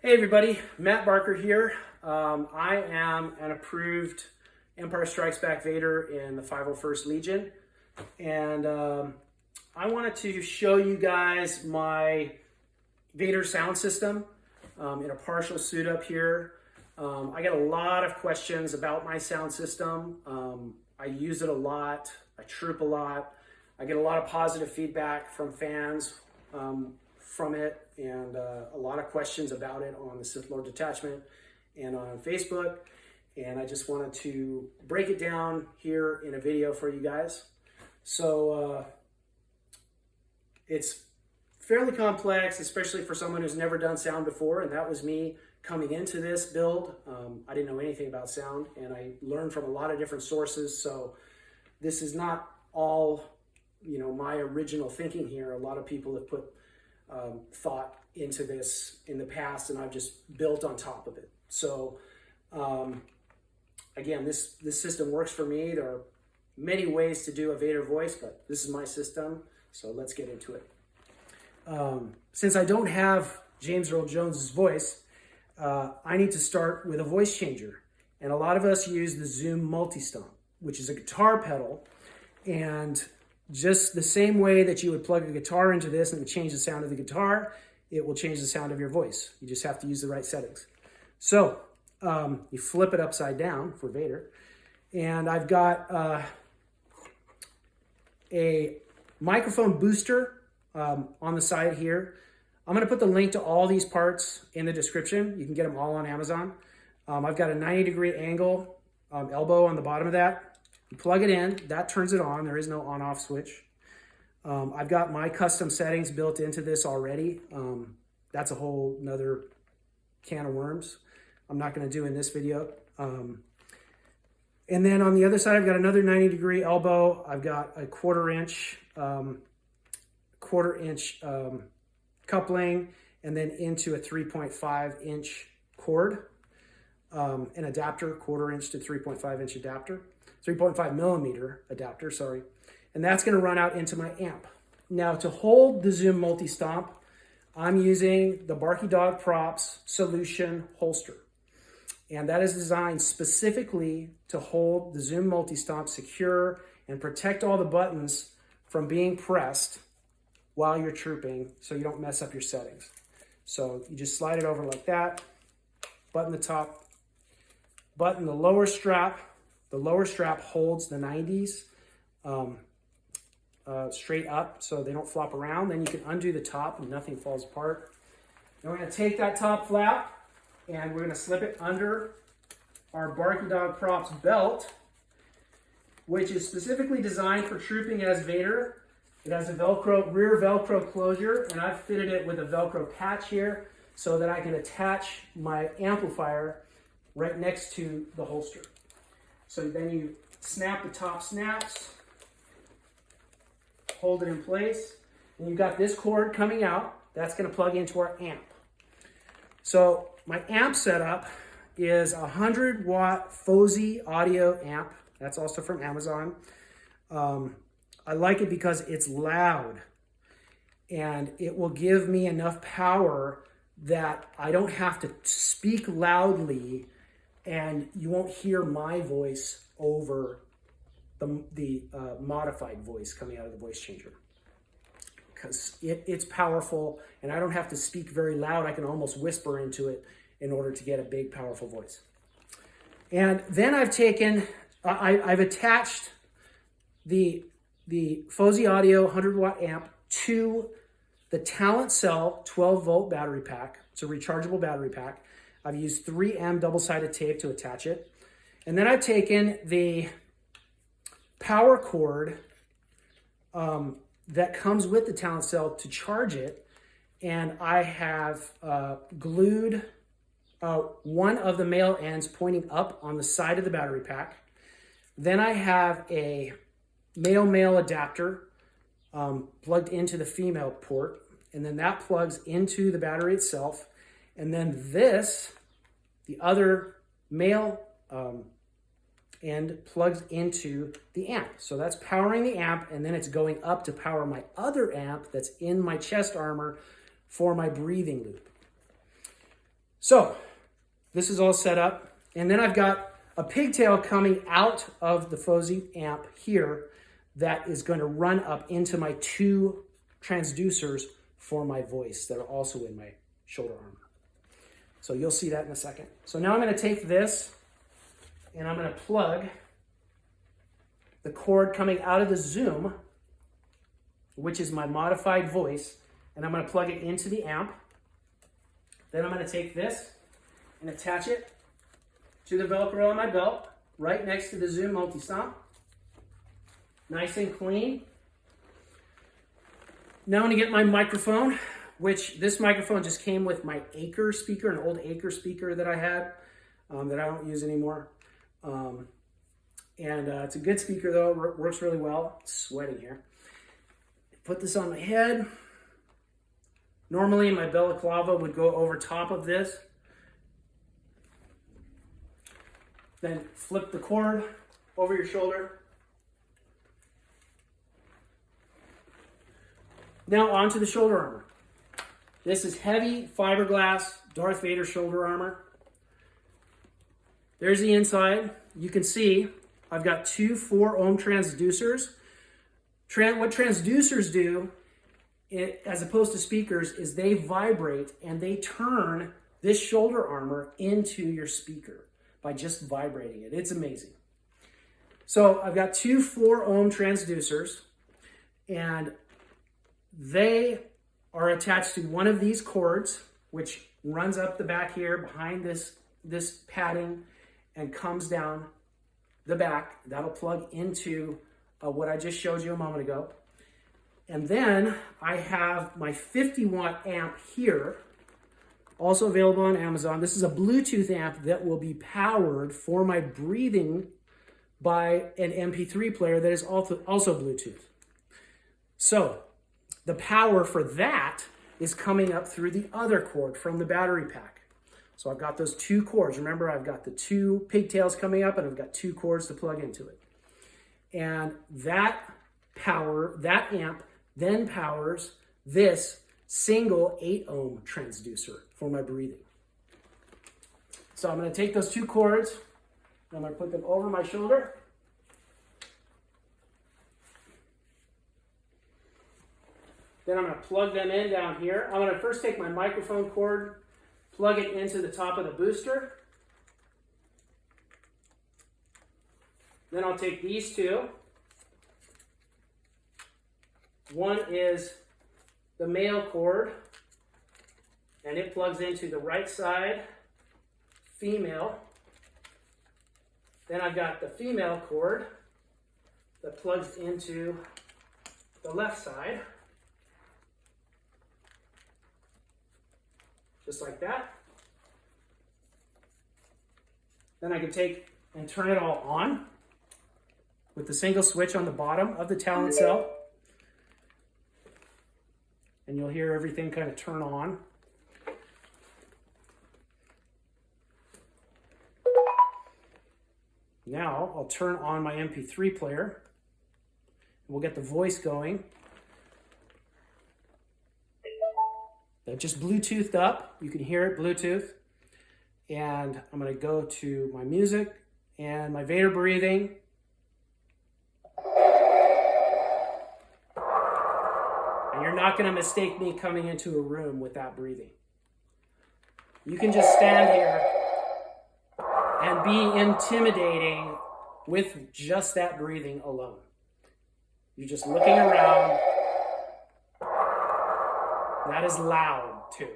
Hey everybody, Matt Barker here. I am an approved Empire Strikes Back Vader in the 501st Legion, and I wanted to show you guys my Vader sound system in a partial suit up here. I get a lot of questions about my sound system. I use it a lot, I troop a lot. I get a lot of positive feedback from fans from it, and a lot of questions about it on the Sith Lord Detachment and on Facebook. And I just wanted to break it down here in a video for you guys. So it's fairly complex, especially for someone who's never done sound before, and that was me coming into this build. I didn't know anything about sound, and I learned from a lot of different sources. So this is not all, my original thinking here. A lot of people have put thought into this in the past, and I've just built on top of it. So again, this system works for me. There are many ways to do a Vader voice, but this is my system, so let's get into it. Since I don't have James Earl Jones's voice, I need to start with a voice changer. And a lot of us use the Zoom Multi-Stomp, which is a guitar pedal, and just the same way that you would plug a guitar into this and it would change the sound of the guitar, it will change the sound of your voice. You just have to use the right settings. So you flip it upside down for Vader, and I've got a microphone booster on the side here. I'm going to put the link to all these parts in the description. You can get them all on Amazon. I've got a 90-degree angle elbow on the bottom of that. You plug it in, that turns it on. There is no on-off switch. I've got my custom settings built into this already. That's a whole nother can of worms I'm not going to do in this video. And then on the other side, I've got another 90-degree elbow. I've got a quarter-inch coupling, and then into a 3.5-inch cord, an adapter, quarter-inch to 3.5-inch adapter. 3.5 millimeter adapter, sorry. And that's gonna run out into my amp. Now to hold the Zoom Multi-Stomp, I'm using the Barky Dog Props Solution holster. And that is designed specifically to hold the Zoom Multi-Stomp secure and protect all the buttons from being pressed while you're trooping, so you don't mess up your settings. So you just slide it over like that, button the top, button the lower strap. The lower strap holds the 90s straight up so they don't flop around. Then you can undo the top and nothing falls apart. Then we're going to take that top flap and we're going to slip it under our Barky Dog Props belt, which is specifically designed for trooping as Vader. It has a rear Velcro closure, and I've fitted it with a Velcro patch here so that I can attach my amplifier right next to the holster. So then you snap the top snaps, hold it in place, and you've got this cord coming out. That's going to plug into our amp. So my amp setup is a 100-watt Fosi audio amp. That's also from Amazon. I like it because it's loud, and it will give me enough power that I don't have to speak loudly, and you won't hear my voice over the modified voice coming out of the voice changer, because it's powerful, and I don't have to speak very loud. I can almost whisper into it in order to get a big, powerful voice. And then I've attached the Fosi Audio 100-watt amp to the Talent Cell 12-volt battery pack. It's a rechargeable battery pack. I've used 3M double-sided tape to attach it. And then I've taken the power cord that comes with the Talent Cell to charge it, and I have glued one of the male ends pointing up on the side of the battery pack. Then I have a male-male adapter plugged into the female port, and then that plugs into the battery itself. And then the other male end plugs into the amp. So that's powering the amp, and then it's going up to power my other amp that's in my chest armor for my breathing loop. So this is all set up. And then I've got a pigtail coming out of the Fosi amp here that is going to run up into my 2 transducers for my voice that are also in my shoulder armor. So you'll see that in a second. So now I'm going to take this and I'm going to plug the cord coming out of the Zoom, which is my modified voice, and I'm going to plug it into the amp. Then I'm going to take this and attach it to the Velcro on my belt, right next to the Zoom Multi-Stomp. Nice and clean. Now I'm going to get my microphone, which this microphone just came with my Acre speaker, an old Acre speaker that I had that I don't use anymore. It's a good speaker though, works really well. It's sweating here. Put this on my head. Normally my balaclava would go over top of this. Then flip the cord over your shoulder. Now onto the shoulder armor. This is heavy fiberglass Darth Vader shoulder armor. There's the inside. You can see I've got 2 4-ohm transducers. What transducers do, as opposed to speakers, is they vibrate and they turn this shoulder armor into your speaker by just vibrating it. It's amazing. So I've got 2 4-ohm transducers, and they are attached to one of these cords, which runs up the back here behind this padding and comes down the back. That'll plug into what I just showed you a moment ago. And then I have my 50-watt amp here, also available on Amazon. This is a Bluetooth amp that will be powered for my breathing by an MP3 player that is also Bluetooth. So the power for that is coming up through the other cord from the battery pack. So I've got those 2 cords. Remember, I've got the 2 pigtails coming up and I've got 2 cords to plug into it. And that amp then powers this single 8-ohm transducer for my breathing. So I'm going to take those 2 cords, I'm going to put them over my shoulder. Then I'm going to plug them in down here. I'm going to first take my microphone cord, plug it into the top of the booster. Then I'll take these 2. One is the male cord, and it plugs into the right side, female. Then I've got the female cord that plugs into the left side. Just like that. Then I can take and turn it all on with the single switch on the bottom of the Talon cell. And you'll hear everything kind of turn on. Now I'll turn on my MP3 player. We'll get the voice going. That just Bluetoothed up. You can hear it Bluetooth. And I'm going to go to my music and my Vader breathing. And you're not going to mistake me coming into a room with that breathing. You can just stand here and be intimidating with just that breathing alone. You're just looking around. That is loud too.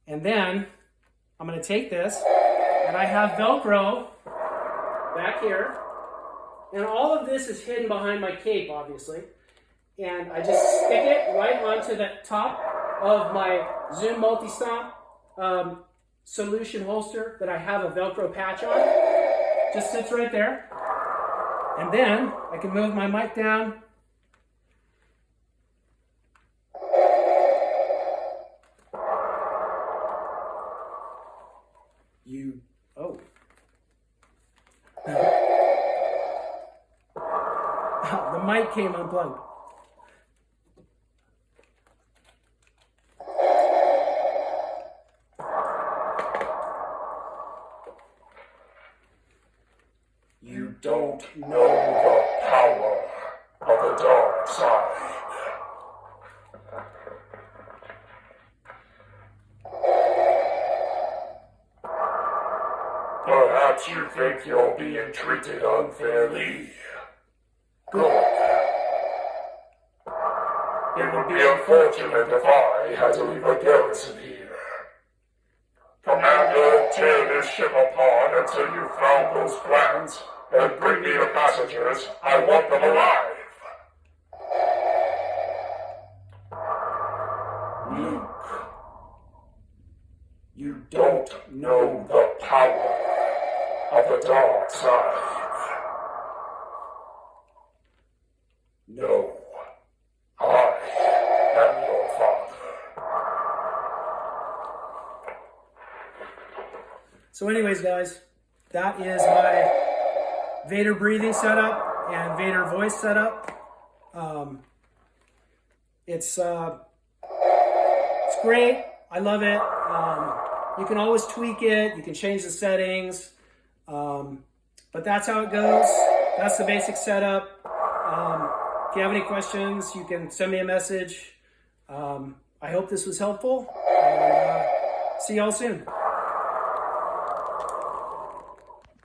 And then I'm going to take this, and I have Velcro back here. And all of this is hidden behind my cape, obviously. And I just stick it right onto the top of my Zoom Multi-Stomp solution holster that I have a Velcro patch on. Just sits right there. And then I can move my mic down. The mic came unplugged. know the power of the dark side. Perhaps you think you're being treated unfairly. Good. It would be unfortunate if I had to leave a garrison here. Commander, tear this ship apart until you found those plans, and bring me the passengers. I want them alive. Luke, you don't know the power of the dark side. No, I am your father. So anyways, guys, that is my Vader breathing setup and Vader voice setup. It's great. I love it. You can always tweak it. You can change the settings. But that's how it goes. That's the basic setup. If you have any questions, you can send me a message. I hope this was helpful. And see y'all soon.